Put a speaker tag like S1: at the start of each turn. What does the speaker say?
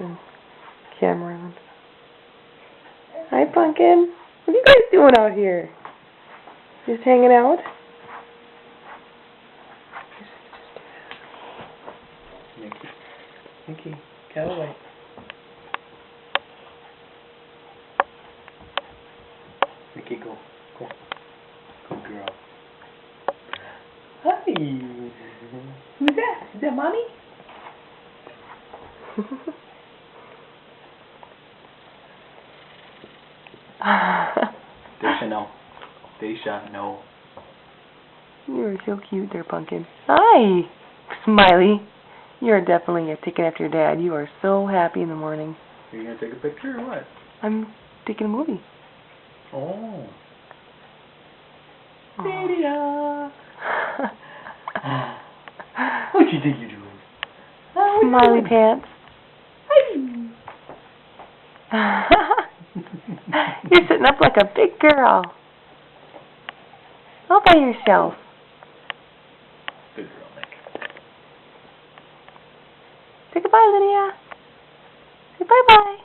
S1: and camera on. Hi, Pumpkin. What are you guys doing out here? Just hanging out? Mickey, Callaway. Mickey, go. Go. Good girl. Hi. Who's that? Is that Mommy?
S2: Daisha, no. Daisha, no.
S1: You're so cute there, Pumpkin. Hi, Smiley. You're definitely a ticket after your dad. You are so happy in the morning.
S2: Are you going to take a picture or what?
S1: I'm taking a movie.
S2: Oh.
S1: Lydia.
S2: What you think you're doing?
S1: Smiley pants. You're sitting up like a big girl. All by yourself.
S2: Good girl, Nick.
S1: Say goodbye, Lydia. Say bye-bye.